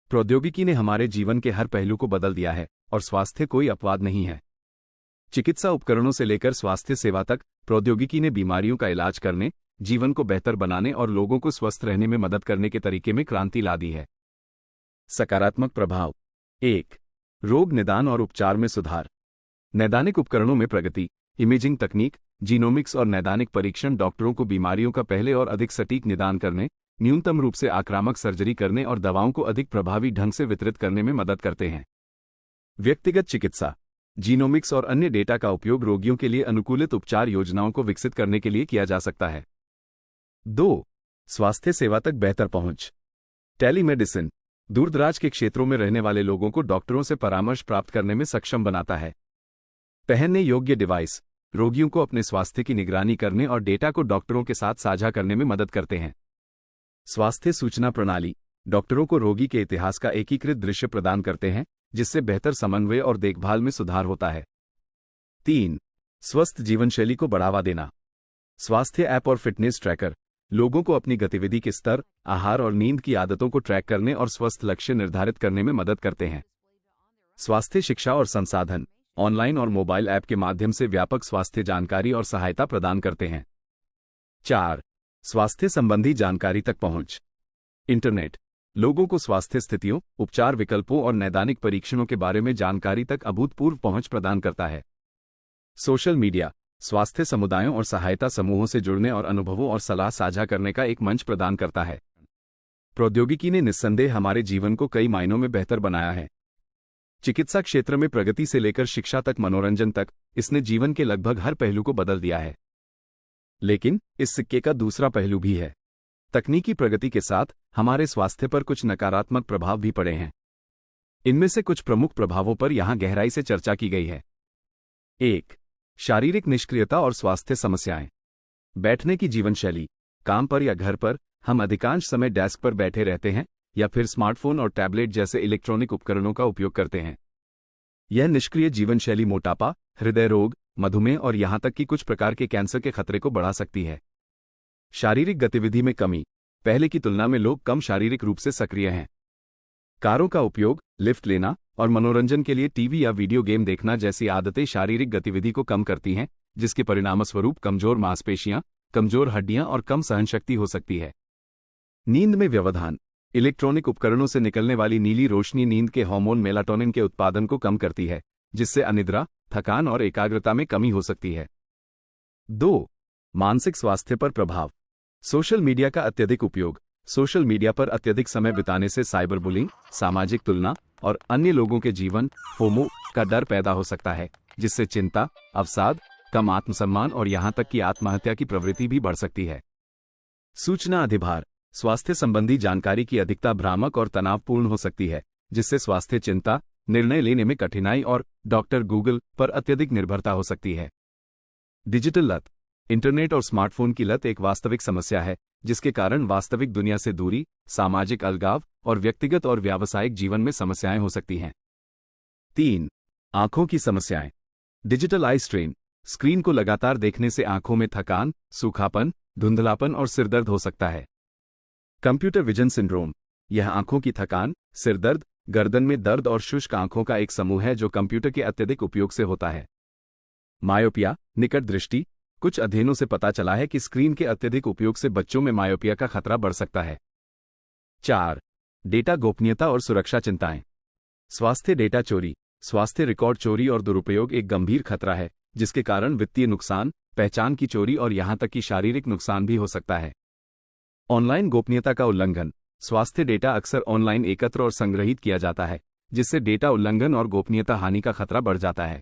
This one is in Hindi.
प्रौद्योगिकी ने हमारे जीवन के हर पहलू को बदल दिया है और स्वास्थ्य कोई अपवाद नहीं है। चिकित्सा उपकरणों से लेकर स्वास्थ्य सेवा तक प्रौद्योगिकी ने बीमारियों का इलाज करने, जीवन को बेहतर बनाने और लोगों को स्वस्थ रहने में मदद करने के तरीके में क्रांति ला दी है। सकारात्मक प्रभाव। 1. रोग निदान और उपचार में सुधार। नैदानिक उपकरणों में प्रगति, इमेजिंग तकनीक, जीनोमिक्स और नैदानिक परीक्षण डॉक्टरों को बीमारियों का पहले और अधिक सटीक निदान करने, न्यूनतम रूप से आक्रामक सर्जरी करने और दवाओं को अधिक प्रभावी ढंग से वितरित करने में मदद करते हैं। व्यक्तिगत चिकित्सा। जीनोमिक्स और अन्य डेटा का उपयोग रोगियों के लिए अनुकूलित उपचार योजनाओं को विकसित करने के लिए किया जा सकता है। 2. स्वास्थ्य सेवा तक बेहतर पहुंच। टेलीमेडिसिन दूरदराज के क्षेत्रों में रहने वाले लोगों को डॉक्टरों से परामर्श प्राप्त करने में सक्षम बनाता है। पहनने योग्य डिवाइस रोगियों को अपने स्वास्थ्य की निगरानी करने और डेटा को डॉक्टरों के साथ साझा करने में मदद करते हैं। स्वास्थ्य सूचना प्रणाली डॉक्टरों को रोगी के इतिहास का एकीकृत दृश्य प्रदान करते हैं, जिससे बेहतर समन्वय और देखभाल में सुधार होता है। 3. स्वस्थ जीवनशैली को बढ़ावा देना। स्वास्थ्य ऐप और फिटनेस ट्रैकर लोगों को अपनी गतिविधि के स्तर, आहार और नींद की आदतों को ट्रैक करने और स्वस्थ लक्ष्य निर्धारित करने में मदद करते हैं। स्वास्थ्य शिक्षा और संसाधन ऑनलाइन और मोबाइल ऐप के माध्यम से व्यापक स्वास्थ्य जानकारी और सहायता प्रदान करते हैं। 4. स्वास्थ्य संबंधी जानकारी तक पहुंच। इंटरनेट लोगों को स्वास्थ्य स्थितियों, उपचार विकल्पों और नैदानिक परीक्षणों के बारे में जानकारी तक अभूतपूर्व पहुंच प्रदान करता है। सोशल मीडिया स्वास्थ्य समुदायों और सहायता समूहों से जुड़ने और अनुभवों और सलाह साझा करने का एक मंच प्रदान करता है। प्रौद्योगिकी ने निस्संदेह हमारे जीवन को कई मायनों में बेहतर बनाया है। चिकित्सा क्षेत्र में प्रगति से लेकर शिक्षा तक, मनोरंजन तक, इसने जीवन के लगभग हर पहलू को बदल दिया है। लेकिन इस सिक्के का दूसरा पहलू भी है। तकनीकी प्रगति के साथ हमारे स्वास्थ्य पर कुछ नकारात्मक प्रभाव भी पड़े हैं। इनमें से कुछ प्रमुख प्रभावों पर यहां गहराई से चर्चा की गई है। 1. शारीरिक निष्क्रियता और स्वास्थ्य समस्याएं। बैठने की जीवनशैली काम पर या घर पर हम अधिकांश समय डेस्क पर बैठे रहते हैं या फिर स्मार्टफोन और टैबलेट जैसे इलेक्ट्रॉनिक उपकरणों का उपयोग करते हैं। यह निष्क्रिय जीवनशैली मोटापा, हृदय रोग, मधुमेह और यहां तक कि कुछ प्रकार के कैंसर के खतरे को बढ़ा सकती है। शारीरिक गतिविधि में कमी पहले की तुलना में लोग कम शारीरिक रूप से सक्रिय हैं। कारों का उपयोग, लिफ्ट लेना और मनोरंजन के लिए टीवी या वीडियो गेम देखना जैसी आदतें शारीरिक गतिविधि को कम करती हैं, जिसके परिणामस्वरूप कमजोर मांसपेशियां, कमजोर हड्डियां और कम सहनशक्ति हो सकती है। नींद में व्यवधान इलेक्ट्रॉनिक उपकरणों से निकलने वाली नीली रोशनी नींद के हार्मोन मेलाटोनिन के उत्पादन को कम करती है, जिससे अनिद्रा, थकान और एकाग्रता में कमी हो सकती है। 2. मानसिक स्वास्थ्य पर प्रभाव। सोशल मीडिया का अत्यधिक उपयोग सोशल मीडिया पर अत्यधिक समय बिताने से साइबर बुलिंग, सामाजिक तुलना और अन्य लोगों के जीवन फोमो का डर पैदा हो सकता है, जिससे चिंता, अवसाद, कम आत्मसम्मान और यहां तक कि आत्महत्या की प्रवृत्ति भी बढ़ सकती है। सूचना अधिभार स्वास्थ्य संबंधी जानकारी की अधिकता भ्रामक और तनावपूर्ण हो सकती है, जिससे स्वास्थ्य चिंता, निर्णय लेने में कठिनाई और डॉक्टर गूगल पर अत्यधिक निर्भरता हो सकती है। डिजिटल लत इंटरनेट और स्मार्टफोन की लत एक वास्तविक समस्या है, जिसके कारण वास्तविक दुनिया से दूरी, सामाजिक अलगाव और व्यक्तिगत और व्यावसायिक जीवन में समस्याएं हो सकती हैं। 3. आंखों की समस्याएं डिजिटल आई स्ट्रेन स्क्रीन को लगातार देखने से आंखों में थकान, सूखापन, धुंधलापन और सिरदर्द हो सकता है। कंप्यूटर विजन सिंड्रोम यह आंखों की थकान, सिरदर्द, गर्दन में दर्द और शुष्क आंखों का एक समूह है जो कंप्यूटर के अत्यधिक उपयोग से होता है। मायोपिया निकट दृष्टि कुछ अध्ययनों से पता चला है कि स्क्रीन के अत्यधिक उपयोग से बच्चों में मायोपिया का खतरा बढ़ सकता है। 4. डेटा गोपनीयता और सुरक्षा चिंताएं स्वास्थ्य डेटा चोरी स्वास्थ्य रिकॉर्ड चोरी और दुरुपयोग एक गंभीर खतरा है, जिसके कारण वित्तीय नुकसान, पहचान की चोरी और यहां तक कि शारीरिक नुकसान भी हो सकता है। ऑनलाइन गोपनीयता का उल्लंघन स्वास्थ्य डेटा अक्सर ऑनलाइन एकत्र और संग्रहित किया जाता है, जिससे डेटा उल्लंघन और गोपनीयता हानि का खतरा बढ़ जाता है।